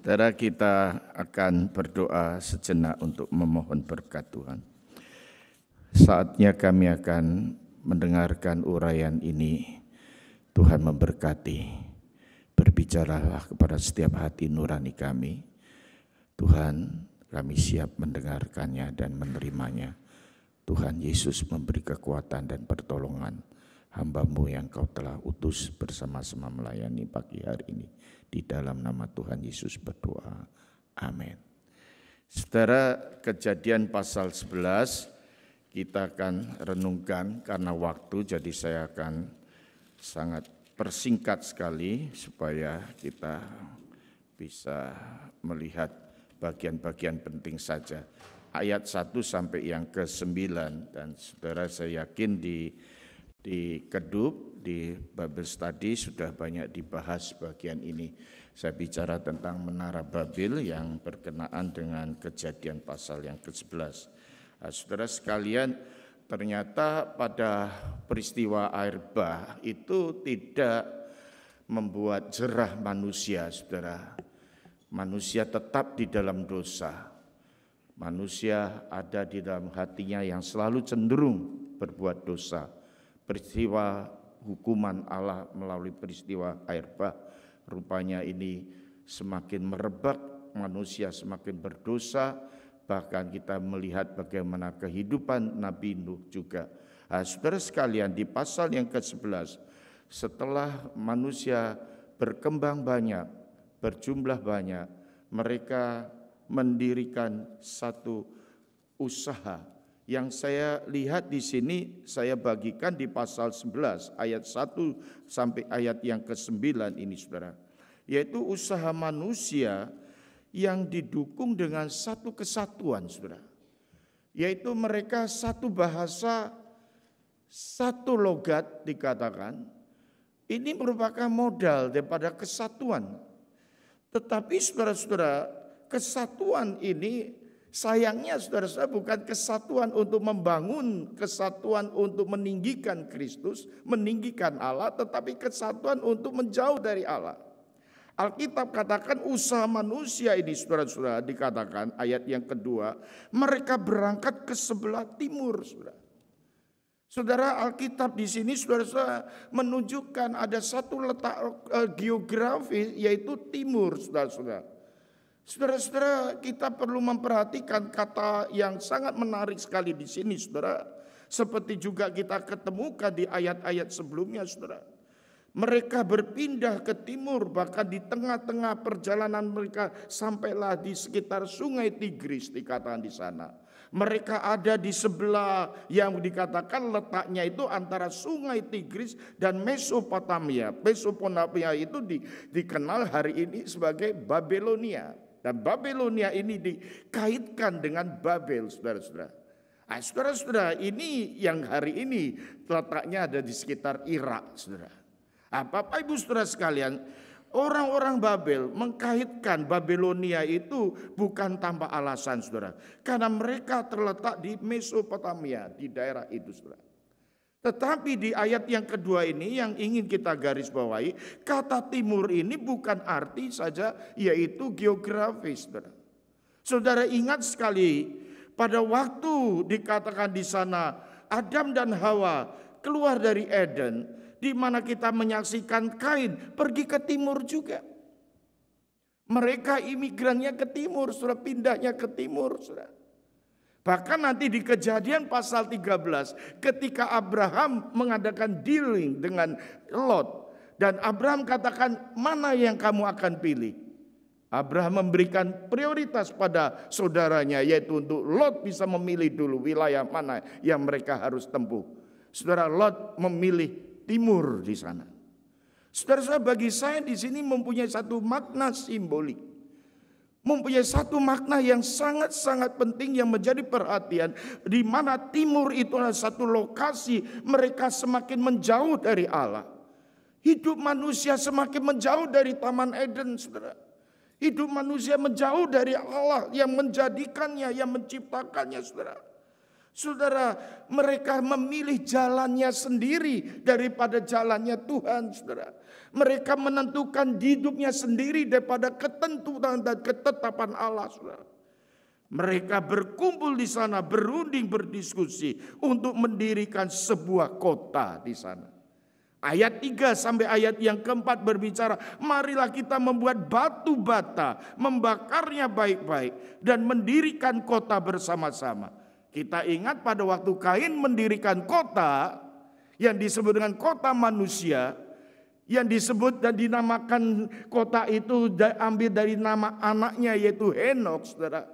Saudara, kita akan berdoa sejenak untuk memohon berkat Tuhan. Saatnya kami akan mendengarkan uraian ini. Tuhan memberkati. Berbicaralah kepada setiap hati nurani kami. Tuhan, kami siap mendengarkannya dan menerimanya. Tuhan Yesus memberi kekuatan dan pertolongan hamba-Mu yang Kau telah utus bersama-sama melayani pagi hari ini. Di dalam nama Tuhan Yesus berdoa. Amin. Saudara, Kejadian pasal 11 kita akan renungkan karena waktu, jadi saya akan sangat persingkat sekali supaya kita bisa melihat bagian-bagian penting saja. Ayat 1 sampai yang ke-9, dan saudara saya yakin di Kedup, di Bible Study sudah banyak dibahas bagian ini. Saya bicara tentang Menara Babel yang berkenaan dengan Kejadian pasal yang ke-11. Nah, saudara sekalian, ternyata pada peristiwa air bah itu tidak membuat jerah manusia, saudara. Manusia tetap di dalam dosa. Manusia ada di dalam hatinya yang selalu cenderung berbuat dosa. Peristiwa hukuman Allah melalui peristiwa air bah, rupanya ini semakin merebak, manusia semakin berdosa, bahkan kita melihat bagaimana kehidupan Nabi Nuh juga. Nah, saudara sekalian, di pasal yang ke-11, setelah manusia berkembang banyak, berjumlah banyak, mereka mendirikan satu usaha. Yang saya lihat di sini, saya bagikan di pasal 11 ayat 1 sampai ayat yang ke-9 ini, saudara. Yaitu usaha manusia yang didukung dengan satu kesatuan, saudara. Yaitu mereka satu bahasa, satu logat dikatakan. Ini merupakan modal daripada kesatuan. Tetapi saudara-saudara, kesatuan ini sayangnya saudara-saudara bukan kesatuan untuk membangun, kesatuan untuk meninggikan Kristus, meninggikan Allah, tetapi kesatuan untuk menjauh dari Allah. Alkitab katakan usaha manusia ini, saudara-saudara, dikatakan ayat yang kedua, mereka berangkat ke sebelah timur, saudara. Saudara, Alkitab di sini saudara-saudara menunjukkan ada satu letak geografis yaitu timur, saudara-saudara. Saudara-saudara, kita perlu memperhatikan kata yang sangat menarik sekali di sini, saudara. Seperti juga kita ketemukan di ayat-ayat sebelumnya, saudara. Mereka berpindah ke timur, bahkan di tengah-tengah perjalanan mereka sampailah di sekitar sungai Tigris, dikatakan di sana. Mereka ada di sebelah yang dikatakan letaknya itu antara sungai Tigris dan Mesopotamia. Mesopotamia itu dikenal hari ini sebagai Babelonia. Dan Babelonia ini dikaitkan dengan Babel, saudara-saudara. Nah, saudara-saudara, ini yang hari ini letaknya ada di sekitar Irak, saudara. Nah, Bapak Ibu saudara sekalian, orang-orang Babel mengkaitkan Babelonia itu bukan tanpa alasan, saudara. Karena mereka terletak di Mesopotamia, di daerah itu, saudara. Tetapi di ayat yang kedua ini yang ingin kita garis bawahi, kata timur ini bukan arti saja yaitu geografis, saudara. Saudara ingat sekali pada waktu dikatakan di sana Adam dan Hawa keluar dari Eden, di mana kita menyaksikan Kain pergi ke timur juga. Mereka imigrannya ke timur, saudara, pindahnya ke timur, saudara. Bahkan nanti di Kejadian pasal 13 ketika Abraham mengadakan dealing dengan Lot. Dan Abraham katakan mana yang kamu akan pilih. Abraham memberikan prioritas pada saudaranya yaitu untuk Lot bisa memilih dulu wilayah mana yang mereka harus tempuh. Saudara, Lot memilih timur di sana. Saudara, bagi saya di sini mempunyai satu makna simbolik. Mempunyai satu makna yang sangat-sangat penting yang menjadi perhatian, di mana timur itu adalah satu lokasi mereka semakin menjauh dari Allah. Hidup manusia semakin menjauh dari Taman Eden, saudara. Hidup manusia menjauh dari Allah yang menjadikannya, yang menciptakannya, saudara. Saudara, mereka memilih jalannya sendiri daripada jalannya Tuhan, saudara. Mereka menentukan hidupnya sendiri daripada ketentuan dan ketetapan Allah, saudara. Mereka berkumpul di sana, berunding, berdiskusi untuk mendirikan sebuah kota di sana. Ayat 3 sampai ayat yang keempat berbicara, marilah kita membuat batu bata, membakarnya baik-baik, dan mendirikan kota bersama-sama. Kita ingat pada waktu Kain mendirikan kota, yang disebut dengan kota manusia, yang disebut dan dinamakan kota itu diambil dari nama anaknya yaitu Henok, saudara.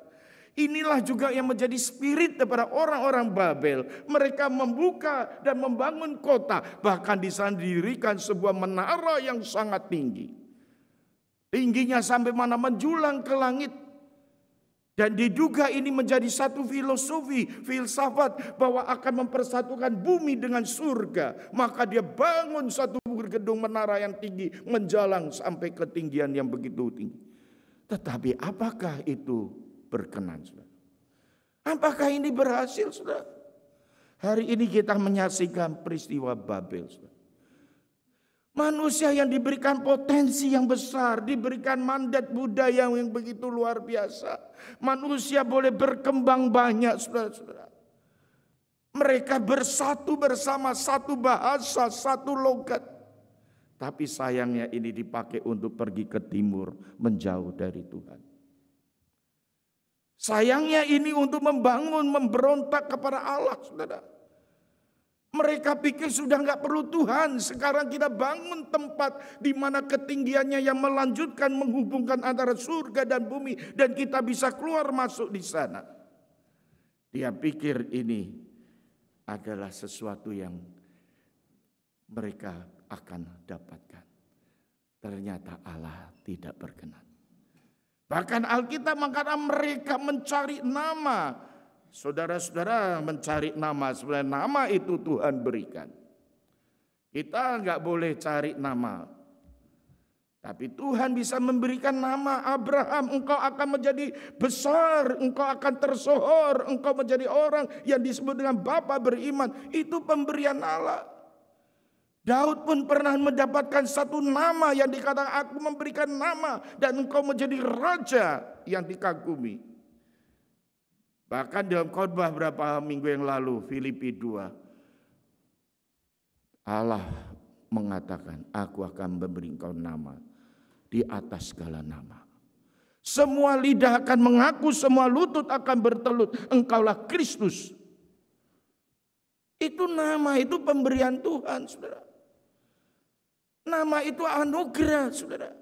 Inilah juga yang menjadi spirit daripada orang-orang Babel. Mereka membuka dan membangun kota. Bahkan di sana didirikan sebuah menara yang sangat tinggi. Tingginya sampai mana menjulang ke langit. Dan diduga ini menjadi satu filosofi, filsafat bahwa akan mempersatukan bumi dengan surga. Maka dia bangun satu gedung menara yang tinggi, menjalang sampai ketinggian yang begitu tinggi. Tetapi apakah itu berkenan, saudara? Apakah ini berhasil, saudara? Hari ini kita menyaksikan peristiwa Babel, saudara. Manusia yang diberikan potensi yang besar, diberikan mandat budaya yang begitu luar biasa. Manusia boleh berkembang banyak, saudara-saudara. Mereka bersatu bersama, satu bahasa, satu logat. Tapi sayangnya ini dipakai untuk pergi ke timur, menjauh dari Tuhan. Sayangnya ini untuk membangun, memberontak kepada Allah, saudara. Mereka pikir sudah nggak perlu Tuhan. Sekarang kita bangun tempat di mana ketinggiannya yang melanjutkan menghubungkan antara surga dan bumi. Dan kita bisa keluar masuk di sana. Dia pikir ini adalah sesuatu yang mereka akan dapatkan. Ternyata Allah tidak berkenan. Bahkan Alkitab mengatakan mereka mencari nama. Saudara-saudara, mencari nama, sebenarnya nama itu Tuhan berikan. Kita nggak boleh cari nama. Tapi Tuhan bisa memberikan nama. Abraham, engkau akan menjadi besar, engkau akan tersohor, engkau menjadi orang yang disebut dengan bapa beriman. Itu pemberian Allah. Daud pun pernah mendapatkan satu nama yang dikatakan aku memberikan nama dan engkau menjadi raja yang dikagumi. Bahkan dalam khotbah beberapa minggu yang lalu, Filipi 2, Allah mengatakan aku akan memberi engkau nama di atas segala nama. Semua lidah akan mengaku, semua lutut akan bertelut, engkaulah Kristus. Itu nama, itu pemberian Tuhan, saudara. Nama itu anugerah, saudara.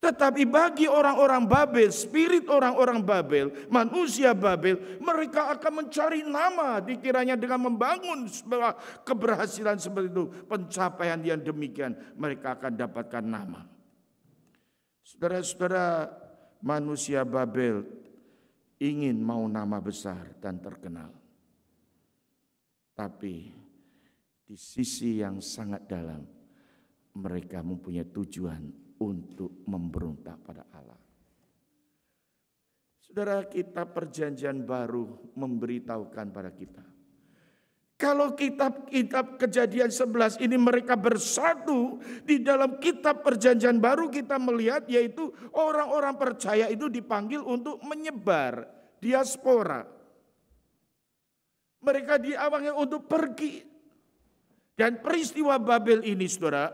Tetapi bagi orang-orang Babel, spirit orang-orang Babel, manusia Babel, mereka akan mencari nama. Dikiranya dengan membangun sebuah keberhasilan seperti itu, pencapaian yang demikian, mereka akan dapatkan nama. Saudara-saudara, manusia Babel ingin mau nama besar dan terkenal. Tapi di sisi yang sangat dalam, mereka mempunyai tujuan untuk memberontak pada Allah. Saudara, kitab Perjanjian Baru memberitahukan pada kita. Kalau kitab Kejadian 11 ini mereka bersatu, di dalam kitab Perjanjian Baru kita melihat yaitu orang-orang percaya itu dipanggil untuk menyebar, diaspora. Mereka diawali untuk pergi. Dan peristiwa Babel ini, saudara,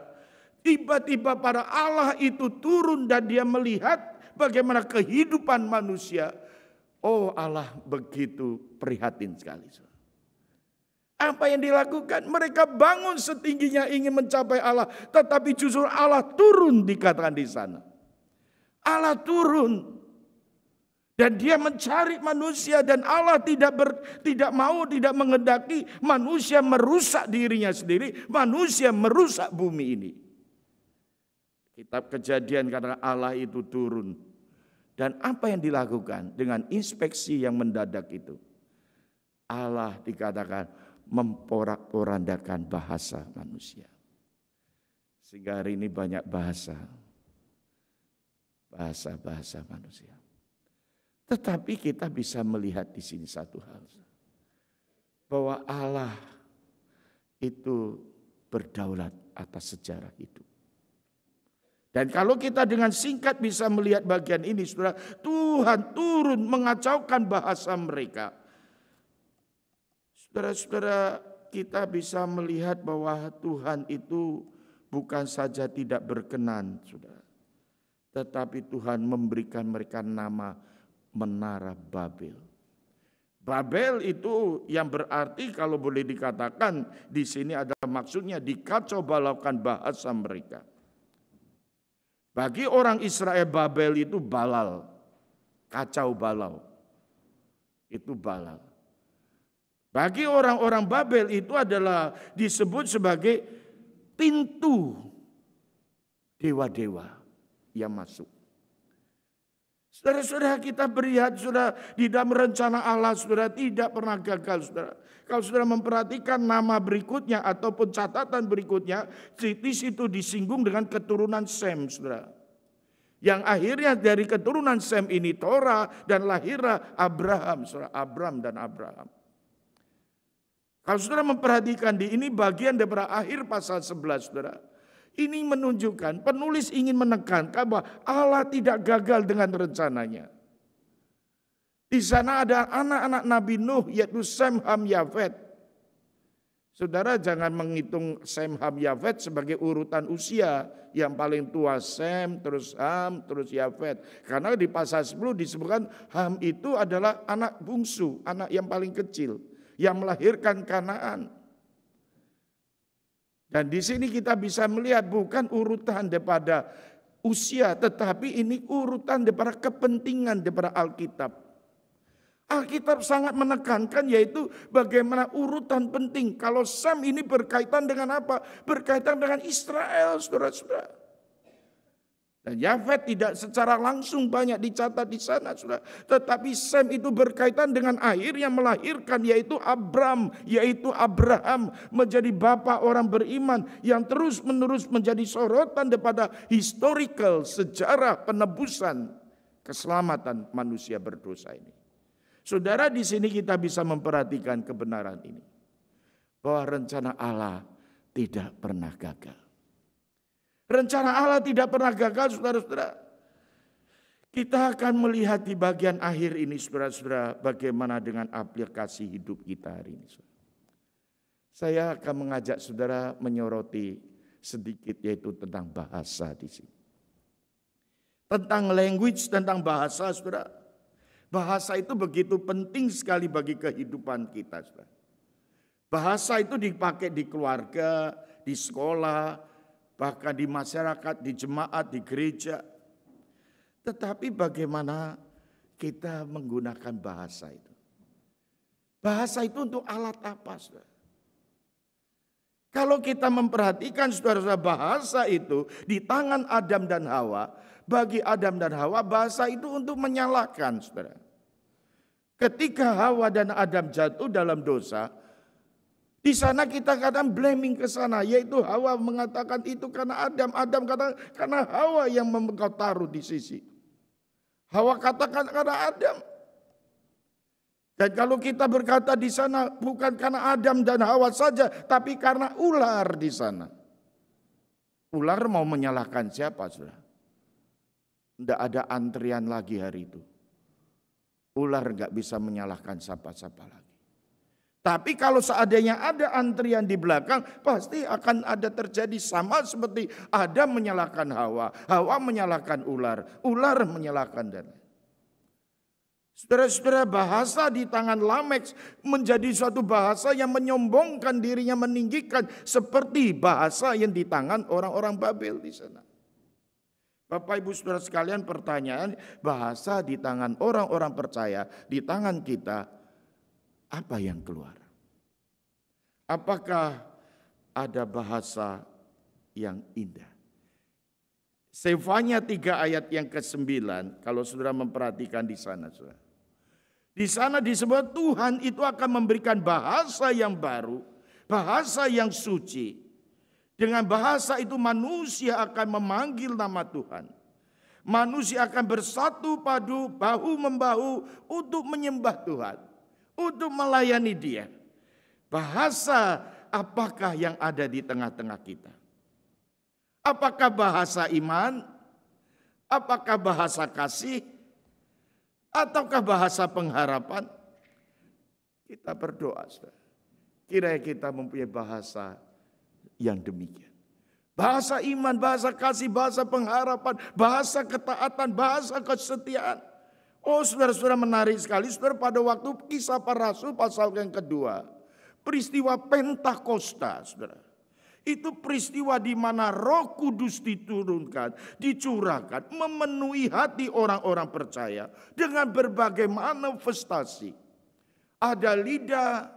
tiba-tiba para Allah itu turun dan dia melihat bagaimana kehidupan manusia. Oh, Allah begitu prihatin sekali. Apa yang dilakukan? Mereka bangun setingginya ingin mencapai Allah. Tetapi justru Allah turun dikatakan di sana. Allah turun. Dan dia mencari manusia dan Allah tidak menghendaki manusia merusak dirinya sendiri. Manusia merusak bumi ini. Kitab Kejadian kata Allah itu turun. Dan apa yang dilakukan dengan inspeksi yang mendadak itu? Allah dikatakan memporak-porandakan bahasa manusia. Sehingga hari ini banyak bahasa manusia. Tetapi kita bisa melihat di sini satu hal. bahwa Allah itu berdaulat atas sejarah hidup. Dan kalau kita dengan singkat bisa melihat bagian ini, saudara, Tuhan turun mengacaukan bahasa mereka. Saudara-saudara, kita bisa melihat bahwa Tuhan itu bukan saja tidak berkenan, saudara, tetapi Tuhan memberikan mereka nama Menara Babel. Babel itu yang berarti kalau boleh dikatakan di sini ada maksudnya dikacau balaukan bahasa mereka. Bagi orang Israel, Babel itu balal, kacau balau, itu balal. Bagi orang-orang Babel itu adalah disebut sebagai pintu dewa-dewa yang masuk. Saudara-saudara, kita melihat, saudara, di dalam rencana Allah, saudara, tidak pernah gagal, saudara. Kalau saudara memperhatikan nama berikutnya ataupun catatan berikutnya, di situ disinggung dengan keturunan Sem, saudara. Yang akhirnya dari keturunan Sem ini Torah dan lahirlah Abraham, saudara, Abram dan Abraham. Kalau saudara memperhatikan di ini bagian daripada akhir pasal 11, saudara. Ini menunjukkan penulis ingin menekankan bahwa Allah tidak gagal dengan rencananya. Di sana ada anak-anak Nabi Nuh yaitu Sem, Ham, Yafet. Saudara jangan menghitung Sem, Ham, Yafet sebagai urutan usia. Yang paling tua Sem, terus Ham, terus Yafet. Karena di pasal 10 disebutkan Ham itu adalah anak bungsu, anak yang paling kecil, yang melahirkan Kanaan. Dan di sini kita bisa melihat bukan urutan daripada usia, tetapi ini urutan daripada kepentingan daripada Alkitab. Alkitab sangat menekankan yaitu bagaimana urutan penting. Kalau Sem ini berkaitan dengan apa? Berkaitan dengan Israel, saudara-saudara. Dan Yafet tidak secara langsung banyak dicatat di sana, saudara. Tetapi Sem itu berkaitan dengan akhir yang melahirkan yaitu Abram, yaitu Abraham menjadi bapa orang beriman yang terus menerus menjadi sorotan daripada historical sejarah penebusan keselamatan manusia berdosa ini. Saudara, di sini kita bisa memperhatikan kebenaran ini. Bahwa rencana Allah tidak pernah gagal. Rencana Allah tidak pernah gagal, saudara-saudara. Kita akan melihat di bagian akhir ini, saudara-saudara, bagaimana dengan aplikasi hidup kita hari ini. Saya akan mengajak saudara menyoroti sedikit yaitu tentang bahasa di sini. Tentang language, tentang bahasa, saudara. Bahasa itu begitu penting sekali bagi kehidupan kita, saudara. Bahasa itu dipakai di keluarga, di sekolah, bahkan di masyarakat, di jemaat, di gereja. Tetapi bagaimana kita menggunakan bahasa itu? Bahasa itu untuk alat apa, saudara? Kalau kita memperhatikan, saudara-saudara, bahasa itu di tangan Adam dan Hawa. Bagi Adam dan Hawa, bahasa itu untuk menyalahkan, saudara. Ketika Hawa dan Adam jatuh dalam dosa, di sana kita kadang blaming ke sana, yaitu Hawa mengatakan itu karena Adam, Adam katakan karena Hawa yang engkau taruh di sisi. Hawa katakan karena Adam. Dan kalau kita berkata di sana bukan karena Adam dan Hawa saja, tapi karena ular di sana. Ular mau menyalahkan siapa, saudara? Tidak ada antrian lagi hari itu. Ular nggak bisa menyalahkan siapa-siapa lagi. Tapi kalau seandainya ada antrian di belakang, pasti akan ada terjadi sama seperti Adam menyalahkan Hawa, Hawa menyalahkan ular, ular menyalahkan dan. Saudara-saudara, bahasa di tangan Lamek menjadi suatu bahasa yang menyombongkan dirinya, meninggikan seperti bahasa yang di tangan orang-orang Babel di sana. Bapak Ibu Saudara sekalian, pertanyaan, bahasa di tangan orang-orang percaya, di tangan kita, apa yang keluar? Apakah ada bahasa yang indah? Sefanya 3 ayat yang ke-9, kalau saudara memperhatikan di sana, saudara. Di sana disebut Tuhan itu akan memberikan bahasa yang baru, bahasa yang suci. Dengan bahasa itu manusia akan memanggil nama Tuhan. Manusia akan bersatu padu, bahu membahu untuk menyembah Tuhan, untuk melayani Dia. Bahasa apakah yang ada di tengah-tengah kita? Apakah bahasa iman? Apakah bahasa kasih? Ataukah bahasa pengharapan? Kita berdoa, saudara. Kiranya kita mempunyai bahasa yang demikian. Bahasa iman, bahasa kasih, bahasa pengharapan, bahasa ketaatan, bahasa kesetiaan. Oh saudara-saudara, menarik sekali. Saudara, pada waktu Kisah Para Rasul pasal yang kedua, peristiwa Pentakosta, saudara. Itu peristiwa di mana Roh Kudus diturunkan, dicurahkan, memenuhi hati orang-orang percaya dengan berbagai manifestasi. Ada lidah,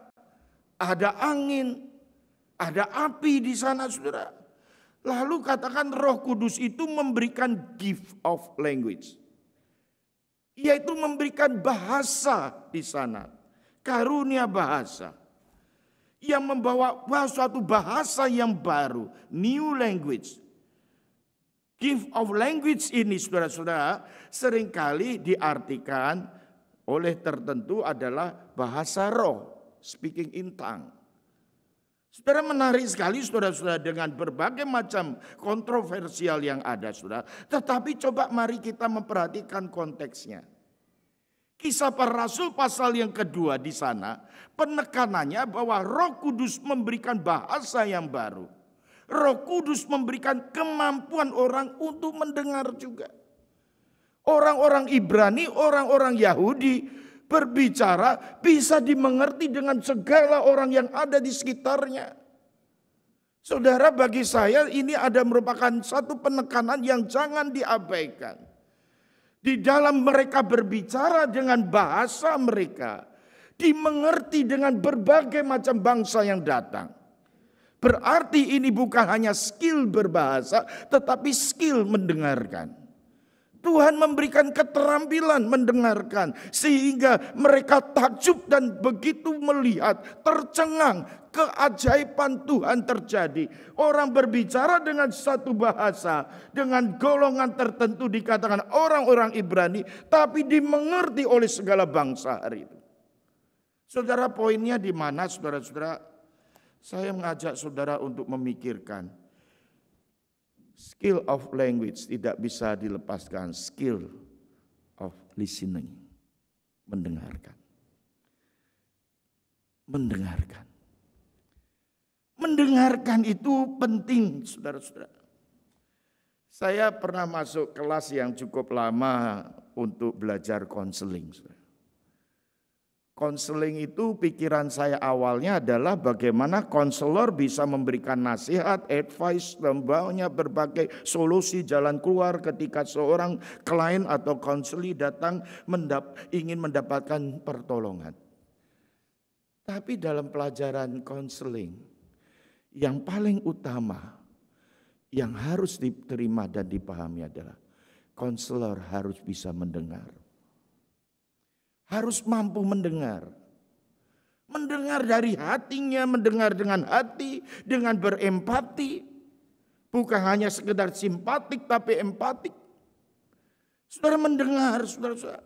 ada angin, ada api di sana, saudara. Lalu katakan Roh Kudus itu memberikan gift of language. Yaitu memberikan bahasa di sana. Karunia bahasa. Yang membawa suatu bahasa yang baru. New language. Gift of language ini, saudara-saudara, seringkali diartikan oleh tertentu adalah bahasa roh. Speaking in tongue. Saudara, menarik sekali saudara-saudara, dengan berbagai macam kontroversial yang ada, saudara. Tetapi coba mari kita memperhatikan konteksnya. Kisah Para Rasul pasal yang kedua di sana, penekanannya bahwa Roh Kudus memberikan bahasa yang baru. Roh Kudus memberikan kemampuan orang untuk mendengar juga. Orang-orang Ibrani, orang-orang Yahudi berbicara bisa dimengerti dengan segala orang yang ada di sekitarnya. Saudara, bagi saya ini ada merupakan satu penekanan yang jangan diabaikan. Di dalam mereka berbicara dengan bahasa mereka, dimengerti dengan berbagai macam bangsa yang datang. Berarti ini bukan hanya skill berbahasa, tetapi skill mendengarkan. Tuhan memberikan keterampilan mendengarkan, sehingga mereka takjub dan begitu melihat, tercengang, keajaiban Tuhan terjadi. Orang berbicara dengan satu bahasa, dengan golongan tertentu dikatakan orang-orang Ibrani, tapi dimengerti oleh segala bangsa hari itu. Saudara, poinnya di mana, saudara-saudara? Saya mengajak saudara untuk memikirkan skill of language tidak bisa dilepaskan skill of listening. Mendengarkan. Mendengarkan. Mendengarkan itu penting, saudara-saudara. Saya pernah masuk kelas yang cukup lama untuk belajar konseling. Konseling itu pikiran saya awalnya adalah bagaimana konselor bisa memberikan nasihat, advice, membawanya berbagai solusi jalan keluar ketika seorang klien atau konseli datang ingin mendapatkan pertolongan. Tapi dalam pelajaran konseling, yang paling utama yang harus diterima dan dipahami adalah konselor harus bisa mendengar. Harus mampu mendengar. Mendengar dari hatinya, mendengar dengan hati, dengan berempati. Bukan hanya sekedar simpatik tapi empatik. Saudara mendengar, saudara.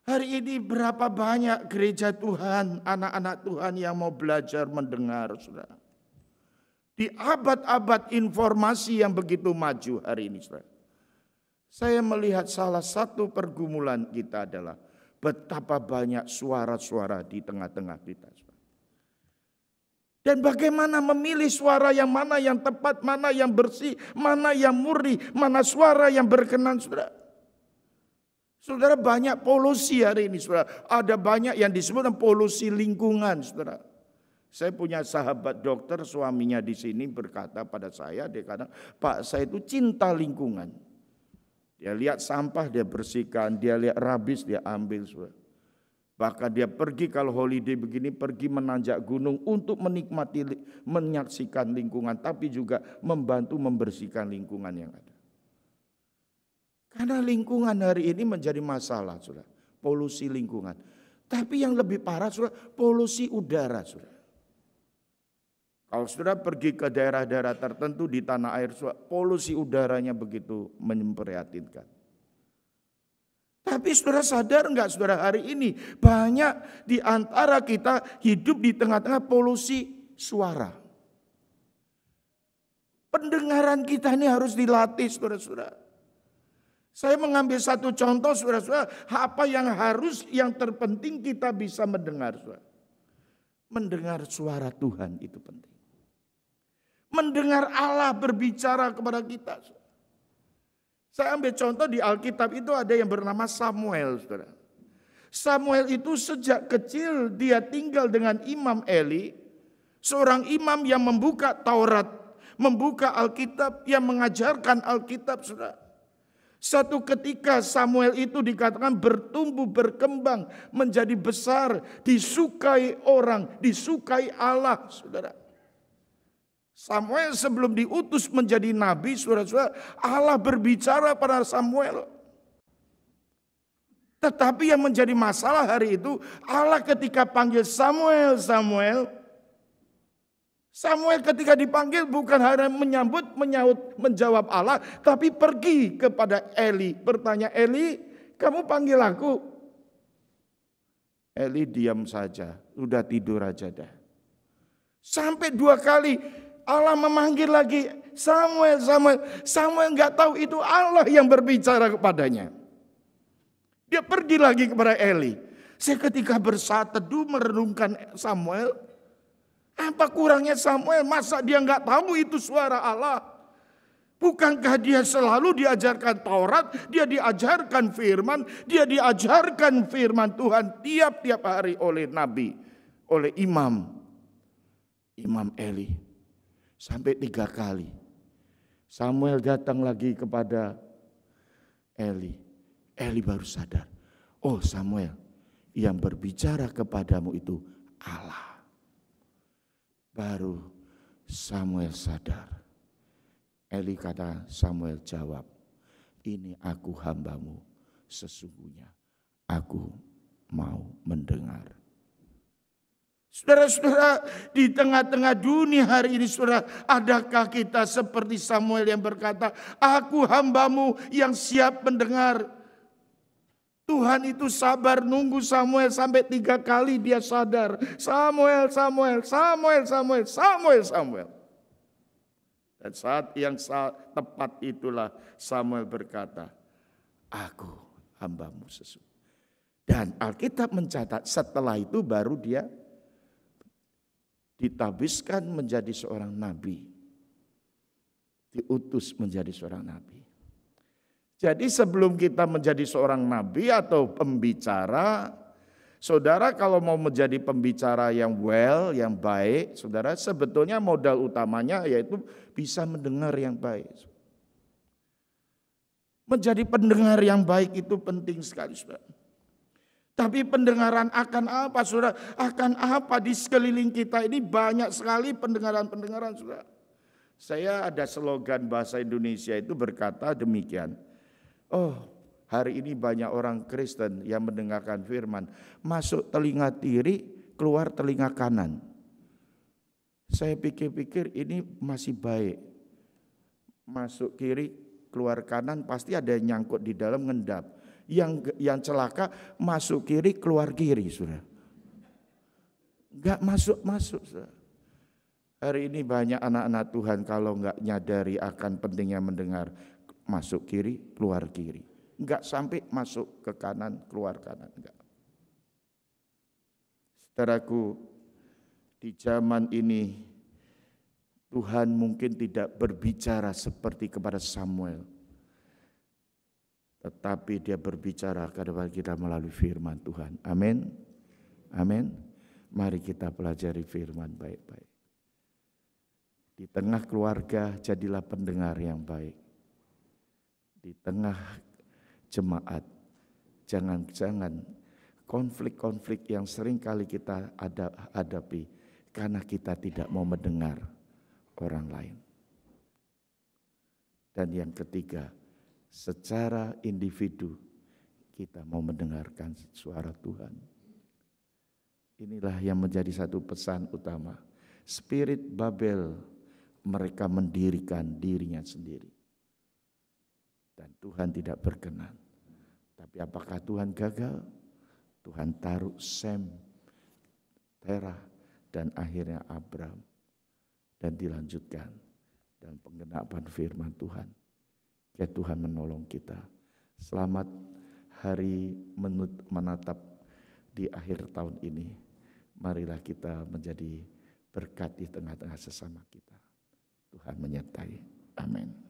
Hari ini berapa banyak gereja Tuhan, anak-anak Tuhan yang mau belajar mendengar, saudara. Di abad-abad informasi yang begitu maju hari ini, saudara. Saya melihat salah satu pergumulan kita adalah betapa banyak suara-suara di tengah-tengah kita. Dan bagaimana memilih suara yang mana yang tepat, mana yang bersih, mana yang murni, mana suara yang berkenan, saudara. Saudara, banyak polusi hari ini, saudara. Ada banyak yang disebut polusi lingkungan, saudara. Saya punya sahabat dokter, suaminya di sini berkata pada saya, dia kata, Pak, saya itu cinta lingkungan. Dia lihat sampah, dia bersihkan. Dia lihat rabis, dia ambil. Bahkan dia pergi kalau holiday begini, pergi menanjak gunung untuk menikmati, menyaksikan lingkungan. Tapi juga membantu membersihkan lingkungan yang ada. Karena lingkungan hari ini menjadi masalah, saudara. Polusi lingkungan. Tapi yang lebih parah, saudara, polusi udara, saudara. Kalau saudara pergi ke daerah-daerah tertentu di tanah air, polusi udaranya begitu memprihatinkan. Tapi saudara sadar enggak saudara, hari ini banyak di antara kita hidup di tengah-tengah polusi suara. Pendengaran kita ini harus dilatih saudara-saudara. Saya mengambil satu contoh saudara-saudara, apa yang terpenting kita bisa mendengar saudara. Mendengar suara Tuhan itu penting. Mendengar Allah berbicara kepada kita. Saya ambil contoh di Alkitab itu ada yang bernama Samuel, saudara. Samuel itu sejak kecil dia tinggal dengan Imam Eli, seorang imam yang membuka Taurat, membuka Alkitab, yang mengajarkan Alkitab, saudara. Satu ketika Samuel itu dikatakan bertumbuh, berkembang, menjadi besar, disukai orang, disukai Allah, saudara. Samuel sebelum diutus menjadi nabi, saudara-saudara, Allah berbicara pada Samuel. Tetapi yang menjadi masalah hari itu, Allah ketika panggil Samuel, Samuel ketika dipanggil bukan hanya menjawab Allah, tapi pergi kepada Eli, bertanya, Eli, kamu panggil aku? Eli diam saja, udah tidur aja dah. Sampai 2 kali Allah memanggil lagi, Samuel. Samuel nggak tahu itu Allah yang berbicara kepadanya. Dia pergi lagi kepada Eli. Saya ketika bersaat teduh merenungkan Samuel, apa kurangnya Samuel? Masa dia nggak tahu itu suara Allah? Bukankah dia selalu diajarkan Taurat, dia diajarkan firman, dia diajarkan firman Tuhan tiap-tiap hari oleh nabi, oleh Imam Eli. Sampai 3 kali Samuel datang lagi kepada Eli. Eli baru sadar, oh Samuel, yang berbicara kepadamu itu Allah. Baru Samuel sadar. Eli kata, Samuel jawab, ini aku hambamu, sesungguhnya aku mau mendengar. Saudara-saudara, di tengah-tengah dunia hari ini, saudara, adakah kita seperti Samuel yang berkata, aku hambamu yang siap mendengar. Tuhan itu sabar nunggu Samuel sampai 3 kali dia sadar. Samuel. Dan saat yang tepat itulah Samuel berkata, aku hambamu sesungguhnya. Dan Alkitab mencatat setelah itu baru dia ditabiskan menjadi seorang nabi. Diutus menjadi seorang nabi. Jadi sebelum kita menjadi seorang nabi atau pembicara, saudara kalau mau menjadi pembicara yang yang baik, saudara sebetulnya modal utamanya yaitu bisa mendengar yang baik. Menjadi pendengar yang baik itu penting sekali, saudara. Tapi pendengaran akan apa, saudara? Akan apa di sekeliling kita ini banyak sekali pendengaran-pendengaran, saudara. Saya ada slogan bahasa Indonesia itu berkata demikian. Oh, hari ini banyak orang Kristen yang mendengarkan firman. Masuk telinga kiri, keluar telinga kanan. Saya pikir-pikir ini masih baik. Masuk kiri, keluar kanan pasti ada yang nyangkut di dalam ngendap. Yang celaka masuk kiri keluar kiri, saudara. Enggak masuk, saudara. Hari ini banyak anak-anak Tuhan kalau enggak nyadari akan pentingnya mendengar, masuk kiri keluar kiri. Enggak sampai masuk ke kanan keluar kanan, enggak. Saudaraku, di zaman ini Tuhan mungkin tidak berbicara seperti kepada Samuel. Tetapi dia berbicara kepada kita melalui firman Tuhan. Amin. Amin. Mari kita pelajari firman baik-baik. Di tengah keluarga jadilah pendengar yang baik. Di tengah jemaat jangan-jangan konflik-konflik yang sering kali kita hadapi karena kita tidak mau mendengar orang lain. Dan yang ketiga, secara individu kita mau mendengarkan suara Tuhan. Inilah yang menjadi satu pesan utama. Spirit Babel, mereka mendirikan dirinya sendiri. Dan Tuhan tidak berkenan. Tapi apakah Tuhan gagal? Tuhan taruh Sem, Terah, dan akhirnya Abram. Dan dilanjutkan dalam penggenapan firman Tuhan. Ya Tuhan menolong kita. Selamat hari menatap di akhir tahun ini. Marilah kita menjadi berkat di tengah-tengah sesama kita. Tuhan menyertai. Amin.